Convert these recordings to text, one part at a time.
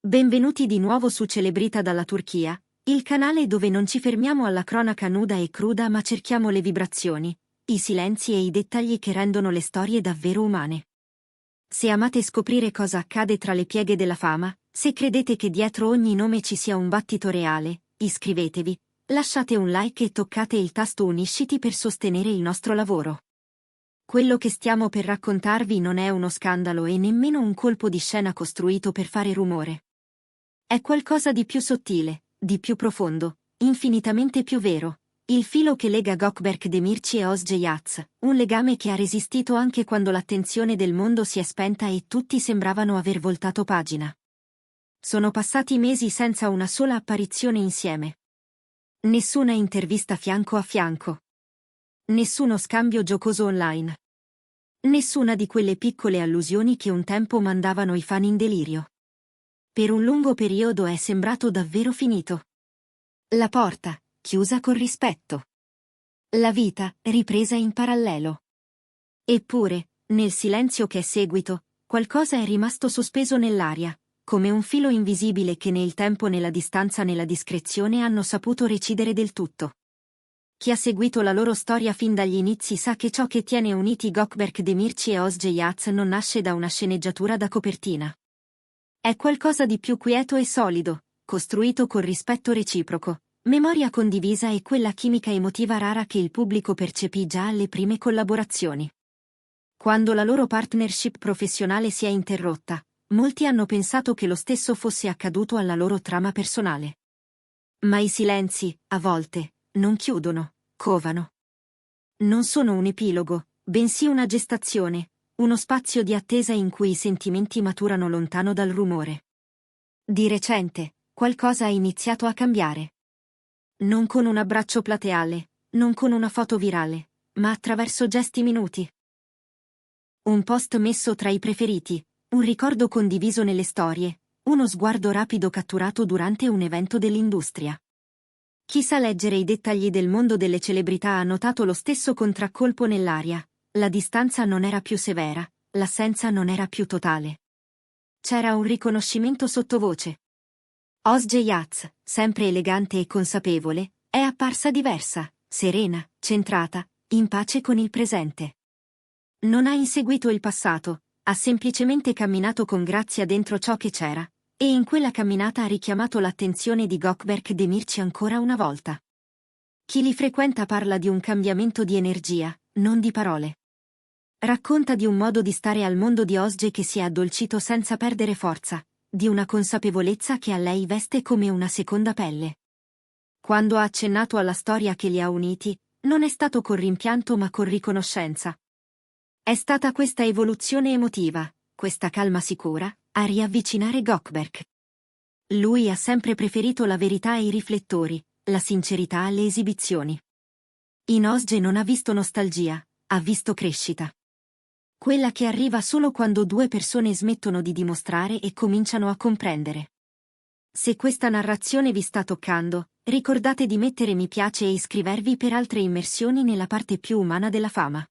Benvenuti di nuovo su Celebrita dalla Turchia, il canale dove non ci fermiamo alla cronaca nuda e cruda ma cerchiamo le vibrazioni, i silenzi e i dettagli che rendono le storie davvero umane. Se amate scoprire cosa accade tra le pieghe della fama, se credete che dietro ogni nome ci sia un battito reale, iscrivetevi, lasciate un like e toccate il tasto unisciti per sostenere il nostro lavoro. Quello che stiamo per raccontarvi non è uno scandalo e nemmeno un colpo di scena costruito per fare rumore. È qualcosa di più sottile, di più profondo, infinitamente più vero. Il filo che lega Gökberk Demirci e Özge Yağız, un legame che ha resistito anche quando l'attenzione del mondo si è spenta e tutti sembravano aver voltato pagina. Sono passati mesi senza una sola apparizione insieme. Nessuna intervista fianco a fianco. Nessuno scambio giocoso online. Nessuna di quelle piccole allusioni che un tempo mandavano i fan in delirio. Per un lungo periodo è sembrato davvero finito. La porta, chiusa con rispetto. La vita, ripresa in parallelo. Eppure, nel silenzio che è seguito, qualcosa è rimasto sospeso nell'aria, come un filo invisibile che né il tempo né la distanza né la discrezione hanno saputo recidere del tutto. Chi ha seguito la loro storia fin dagli inizi sa che ciò che tiene uniti Gökberk Demirci e Özge Yağız non nasce da una sceneggiatura da copertina. È qualcosa di più quieto e solido, costruito con rispetto reciproco, memoria condivisa e quella chimica emotiva rara che il pubblico percepì già alle prime collaborazioni. Quando la loro partnership professionale si è interrotta, molti hanno pensato che lo stesso fosse accaduto alla loro trama personale. Ma i silenzi, a volte, non chiudono, covano. Non sono un epilogo, bensì una gestazione, uno spazio di attesa in cui i sentimenti maturano lontano dal rumore. Di recente, qualcosa ha iniziato a cambiare. Non con un abbraccio plateale, non con una foto virale, ma attraverso gesti minuti. Un post messo tra i preferiti, un ricordo condiviso nelle storie, uno sguardo rapido catturato durante un evento dell'industria. Chi sa leggere i dettagli del mondo delle celebrità ha notato lo stesso contraccolpo nell'aria. La distanza non era più severa, l'assenza non era più totale. C'era un riconoscimento sottovoce. Özge Yağız, sempre elegante e consapevole, è apparsa diversa, serena, centrata, in pace con il presente. Non ha inseguito il passato, ha semplicemente camminato con grazia dentro ciò che c'era, e in quella camminata ha richiamato l'attenzione di Gökberk Demirci ancora una volta. Chi li frequenta parla di un cambiamento di energia, non di parole. Racconta di un modo di stare al mondo di Özge che si è addolcito senza perdere forza, di una consapevolezza che a lei veste come una seconda pelle. Quando ha accennato alla storia che li ha uniti, non è stato con rimpianto ma con riconoscenza. È stata questa evoluzione emotiva, questa calma sicura, a riavvicinare Gökberk. Lui ha sempre preferito la verità ai riflettori, la sincerità alle esibizioni. In Özge non ha visto nostalgia, ha visto crescita. Quella che arriva solo quando due persone smettono di dimostrare e cominciano a comprendere. Se questa narrazione vi sta toccando, ricordate di mettere mi piace e iscrivervi per altre immersioni nella parte più umana della fama.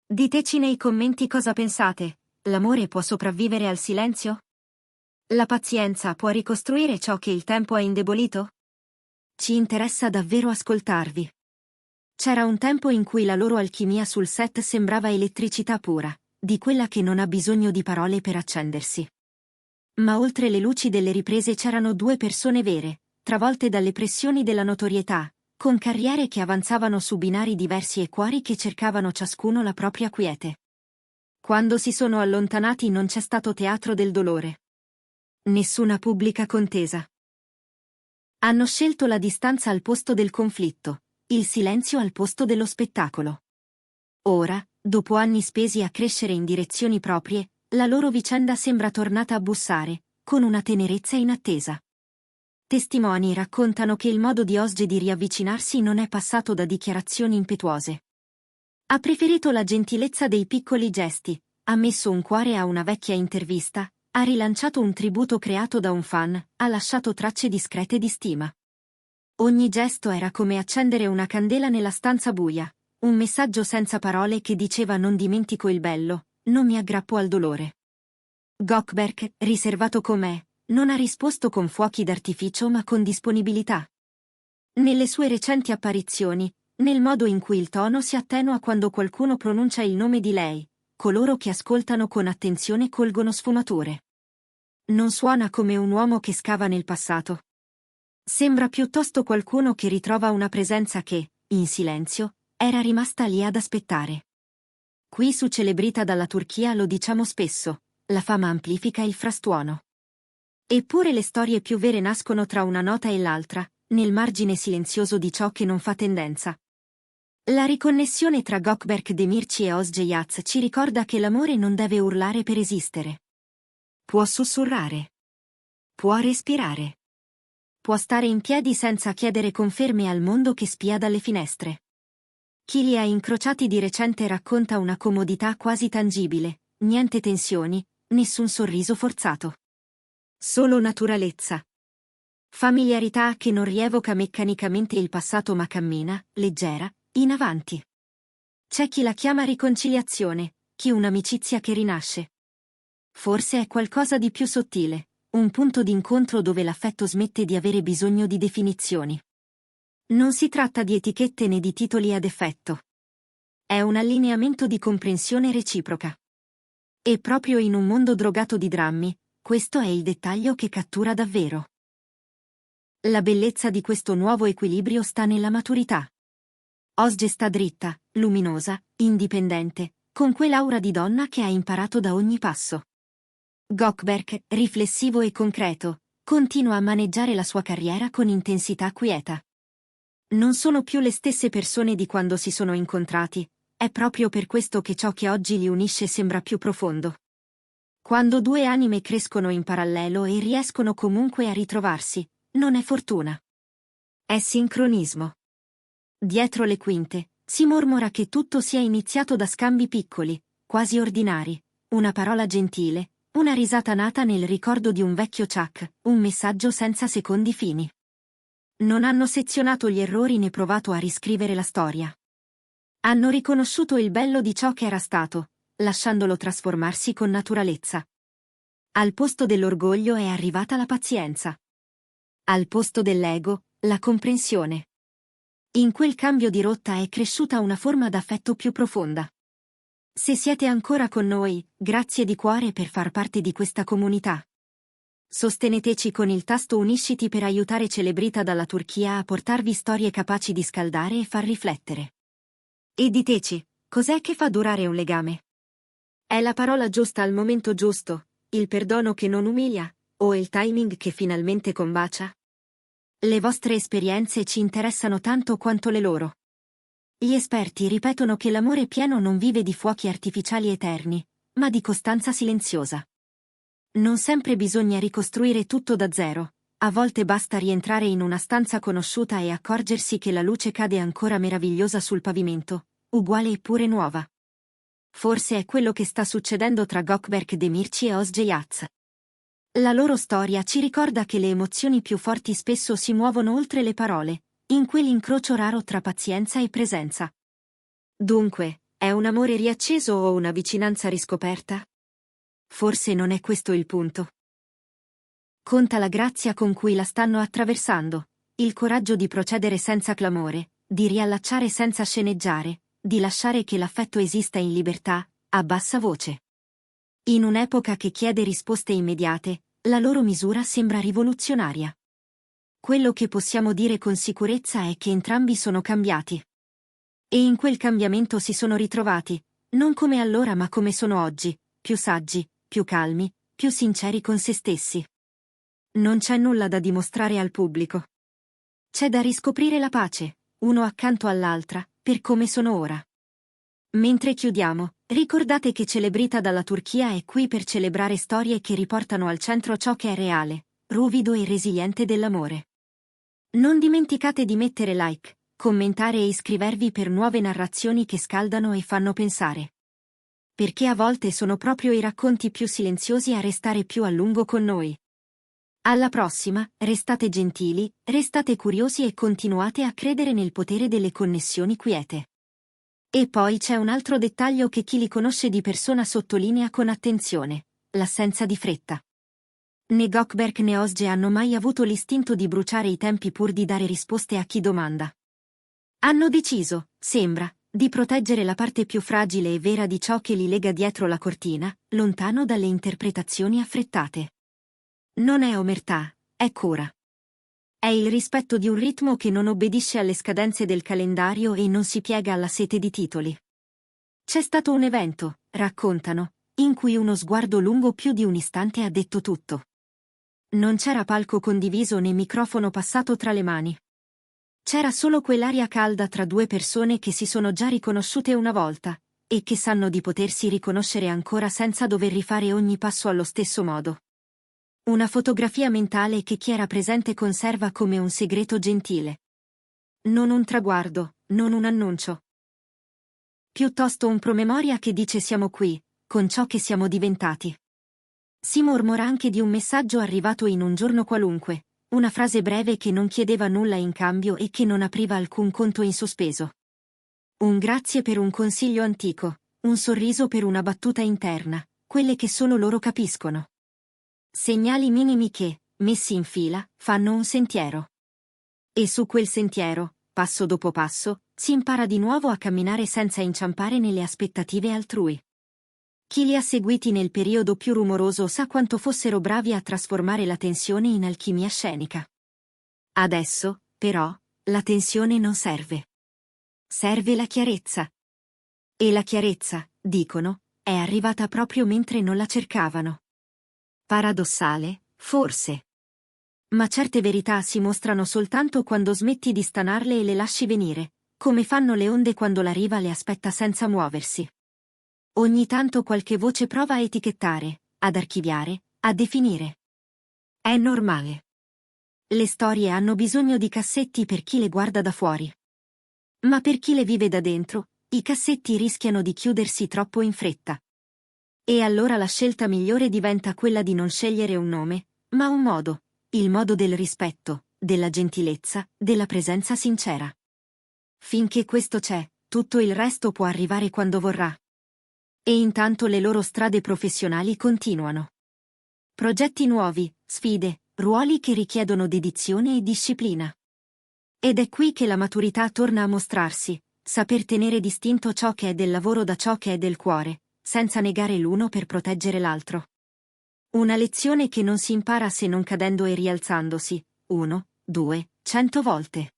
Diteci nei commenti cosa pensate. L'amore può sopravvivere al silenzio? La pazienza può ricostruire ciò che il tempo ha indebolito? Ci interessa davvero ascoltarvi. C'era un tempo in cui la loro alchimia sul set sembrava elettricità pura, di quella che non ha bisogno di parole per accendersi. Ma oltre le luci delle riprese c'erano due persone vere, travolte dalle pressioni della notorietà, con carriere che avanzavano su binari diversi e cuori che cercavano ciascuno la propria quiete. Quando si sono allontanati non c'è stato teatro del dolore. Nessuna pubblica contesa. Hanno scelto la distanza al posto del conflitto. Il silenzio al posto dello spettacolo. Ora, dopo anni spesi a crescere in direzioni proprie, la loro vicenda sembra tornata a bussare, con una tenerezza inattesa. Testimoni raccontano che il modo di Özge di riavvicinarsi non è passato da dichiarazioni impetuose. Ha preferito la gentilezza dei piccoli gesti, ha messo un cuore a una vecchia intervista, ha rilanciato un tributo creato da un fan, ha lasciato tracce discrete di stima. Ogni gesto era come accendere una candela nella stanza buia, un messaggio senza parole che diceva non dimentico il bello, non mi aggrappo al dolore. Gökberk, riservato com'è, non ha risposto con fuochi d'artificio ma con disponibilità. Nelle sue recenti apparizioni, nel modo in cui il tono si attenua quando qualcuno pronuncia il nome di lei, coloro che ascoltano con attenzione colgono sfumature. Non suona come un uomo che scava nel passato. Sembra piuttosto qualcuno che ritrova una presenza che, in silenzio, era rimasta lì ad aspettare. Qui su Celebrita dalla Turchia lo diciamo spesso, la fama amplifica il frastuono. Eppure le storie più vere nascono tra una nota e l'altra, nel margine silenzioso di ciò che non fa tendenza. La riconnessione tra Gökberk Demirci e Özge Yaz ci ricorda che l'amore non deve urlare per esistere. Può sussurrare. Può respirare. Può stare in piedi senza chiedere conferme al mondo che spia dalle finestre. Chi li ha incrociati di recente racconta una comodità quasi tangibile, niente tensioni, nessun sorriso forzato. Solo naturalezza. Familiarità che non rievoca meccanicamente il passato ma cammina, leggera, in avanti. C'è chi la chiama riconciliazione, chi un'amicizia che rinasce. Forse è qualcosa di più sottile, un punto d'incontro dove l'affetto smette di avere bisogno di definizioni. Non si tratta di etichette né di titoli ad effetto. È un allineamento di comprensione reciproca. E proprio in un mondo drogato di drammi, questo è il dettaglio che cattura davvero. La bellezza di questo nuovo equilibrio sta nella maturità. Özge sta dritta, luminosa, indipendente, con quell'aura di donna che ha imparato da ogni passo. Gökberk, riflessivo e concreto, continua a maneggiare la sua carriera con intensità quieta. Non sono più le stesse persone di quando si sono incontrati, è proprio per questo che ciò che oggi li unisce sembra più profondo. Quando due anime crescono in parallelo e riescono comunque a ritrovarsi, non è fortuna. È sincronismo. Dietro le quinte, si mormora che tutto sia iniziato da scambi piccoli, quasi ordinari, una parola gentile, una risata nata nel ricordo di un vecchio Chuck, un messaggio senza secondi fini. Non hanno sezionato gli errori né provato a riscrivere la storia. Hanno riconosciuto il bello di ciò che era stato, lasciandolo trasformarsi con naturalezza. Al posto dell'orgoglio è arrivata la pazienza. Al posto dell'ego, la comprensione. In quel cambio di rotta è cresciuta una forma d'affetto più profonda. Se siete ancora con noi, grazie di cuore per far parte di questa comunità. Sosteneteci con il tasto Unisciti per aiutare Celebrita dalla Turchia a portarvi storie capaci di scaldare e far riflettere. E diteci, cos'è che fa durare un legame? È la parola giusta al momento giusto, il perdono che non umilia, o il timing che finalmente combacia? Le vostre esperienze ci interessano tanto quanto le loro. Gli esperti ripetono che l'amore pieno non vive di fuochi artificiali eterni, ma di costanza silenziosa. Non sempre bisogna ricostruire tutto da zero, a volte basta rientrare in una stanza conosciuta e accorgersi che la luce cade ancora meravigliosa sul pavimento, uguale eppure nuova. Forse è quello che sta succedendo tra Gökberk Demirci e Özge Yaz. La loro storia ci ricorda che le emozioni più forti spesso si muovono oltre le parole, in quell'incrocio raro tra pazienza e presenza. Dunque, è un amore riacceso o una vicinanza riscoperta? Forse non è questo il punto. Conta la grazia con cui la stanno attraversando, il coraggio di procedere senza clamore, di riallacciare senza sceneggiare, di lasciare che l'affetto esista in libertà, a bassa voce. In un'epoca che chiede risposte immediate, la loro misura sembra rivoluzionaria. Quello che possiamo dire con sicurezza è che entrambi sono cambiati. E in quel cambiamento si sono ritrovati, non come allora ma come sono oggi, più saggi, più calmi, più sinceri con se stessi. Non c'è nulla da dimostrare al pubblico. C'è da riscoprire la pace, uno accanto all'altra, per come sono ora. Mentre chiudiamo, ricordate che Celebrita dalla Turchia è qui per celebrare storie che riportano al centro ciò che è reale, ruvido e resiliente dell'amore. Non dimenticate di mettere like, commentare e iscrivervi per nuove narrazioni che scaldano e fanno pensare. Perché a volte sono proprio i racconti più silenziosi a restare più a lungo con noi. Alla prossima, restate gentili, restate curiosi e continuate a credere nel potere delle connessioni quiete. E poi c'è un altro dettaglio che chi li conosce di persona sottolinea con attenzione: l'assenza di fretta. Né Gökberk né Özge hanno mai avuto l'istinto di bruciare i tempi pur di dare risposte a chi domanda. Hanno deciso, sembra, di proteggere la parte più fragile e vera di ciò che li lega dietro la cortina, lontano dalle interpretazioni affrettate. Non è omertà, è cura. È il rispetto di un ritmo che non obbedisce alle scadenze del calendario e non si piega alla sete di titoli. C'è stato un evento, raccontano, in cui uno sguardo lungo più di un istante ha detto tutto. Non c'era palco condiviso né microfono passato tra le mani. C'era solo quell'aria calda tra due persone che si sono già riconosciute una volta, e che sanno di potersi riconoscere ancora senza dover rifare ogni passo allo stesso modo. Una fotografia mentale che chi era presente conserva come un segreto gentile. Non un traguardo, non un annuncio. Piuttosto un promemoria che dice siamo qui, con ciò che siamo diventati. Si mormora anche di un messaggio arrivato in un giorno qualunque, una frase breve che non chiedeva nulla in cambio e che non apriva alcun conto in sospeso. Un grazie per un consiglio antico, un sorriso per una battuta interna, quelle che solo loro capiscono. Segnali minimi che, messi in fila, fanno un sentiero. E su quel sentiero, passo dopo passo, si impara di nuovo a camminare senza inciampare nelle aspettative altrui. Chi li ha seguiti nel periodo più rumoroso sa quanto fossero bravi a trasformare la tensione in alchimia scenica. Adesso, però, la tensione non serve. Serve la chiarezza. E la chiarezza, dicono, è arrivata proprio mentre non la cercavano. Paradossale, forse. Ma certe verità si mostrano soltanto quando smetti di stanarle e le lasci venire, come fanno le onde quando la riva le aspetta senza muoversi. Ogni tanto qualche voce prova a etichettare, ad archiviare, a definire. È normale. Le storie hanno bisogno di cassetti per chi le guarda da fuori. Ma per chi le vive da dentro, i cassetti rischiano di chiudersi troppo in fretta. E allora la scelta migliore diventa quella di non scegliere un nome, ma un modo, il modo del rispetto, della gentilezza, della presenza sincera. Finché questo c'è, tutto il resto può arrivare quando vorrà. E intanto le loro strade professionali continuano. Progetti nuovi, sfide, ruoli che richiedono dedizione e disciplina. Ed è qui che la maturità torna a mostrarsi, saper tenere distinto ciò che è del lavoro da ciò che è del cuore, senza negare l'uno per proteggere l'altro. Una lezione che non si impara se non cadendo e rialzandosi, 1, 2, 100 volte.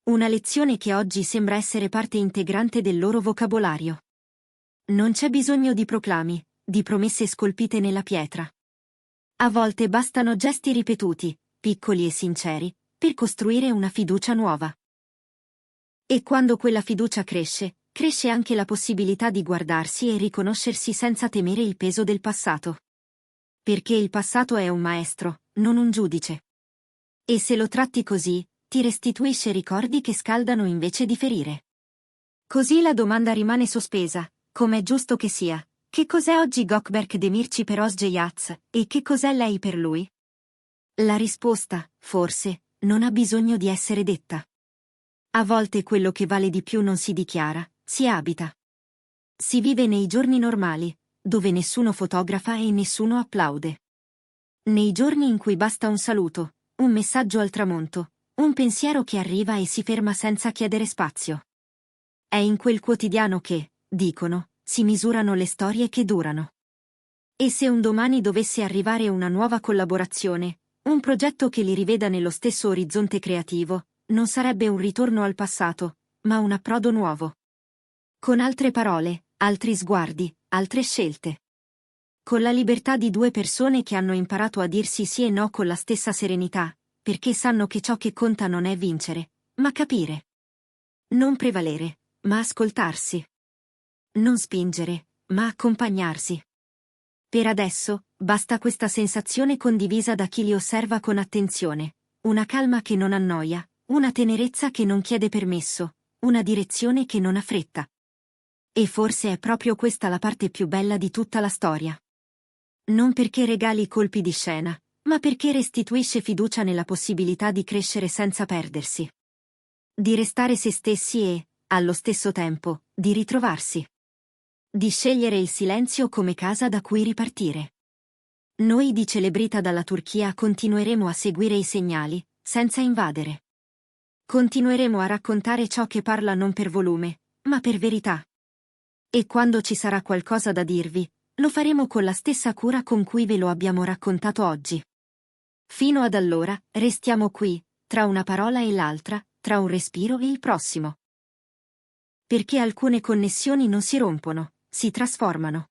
Una lezione che oggi sembra essere parte integrante del loro vocabolario. Non c'è bisogno di proclami, di promesse scolpite nella pietra. A volte bastano gesti ripetuti, piccoli e sinceri, per costruire una fiducia nuova. E quando quella fiducia cresce, cresce anche la possibilità di guardarsi e riconoscersi senza temere il peso del passato. Perché il passato è un maestro, non un giudice. E se lo tratti così, ti restituisce ricordi che scaldano invece di ferire. Così la domanda rimane sospesa, come è giusto che sia. Che cos'è oggi Gökberk Demirci per Özge Yats, e che cos'è lei per lui? La risposta, forse, non ha bisogno di essere detta. A volte quello che vale di più non si dichiara, si abita. Si vive nei giorni normali, dove nessuno fotografa e nessuno applaude. Nei giorni in cui basta un saluto, un messaggio al tramonto, un pensiero che arriva e si ferma senza chiedere spazio. È in quel quotidiano che, dicono, si misurano le storie che durano. E se un domani dovesse arrivare una nuova collaborazione, un progetto che li riveda nello stesso orizzonte creativo, non sarebbe un ritorno al passato, ma un approdo nuovo. Con altre parole, altri sguardi, altre scelte. Con la libertà di due persone che hanno imparato a dirsi sì e no con la stessa serenità, perché sanno che ciò che conta non è vincere, ma capire. Non prevalere, ma ascoltarsi. Non spingere, ma accompagnarsi. Per adesso, basta questa sensazione condivisa da chi li osserva con attenzione, una calma che non annoia, una tenerezza che non chiede permesso, una direzione che non ha fretta. E forse è proprio questa la parte più bella di tutta la storia. Non perché regali colpi di scena, ma perché restituisce fiducia nella possibilità di crescere senza perdersi. Di restare se stessi e, allo stesso tempo, di ritrovarsi. Di scegliere il silenzio come casa da cui ripartire. Noi di Celebrita dalla Turchia continueremo a seguire i segnali, senza invadere. Continueremo a raccontare ciò che parla non per volume, ma per verità. E quando ci sarà qualcosa da dirvi, lo faremo con la stessa cura con cui ve lo abbiamo raccontato oggi. Fino ad allora, restiamo qui, tra una parola e l'altra, tra un respiro e il prossimo. Perché alcune connessioni non si rompono, si trasformano.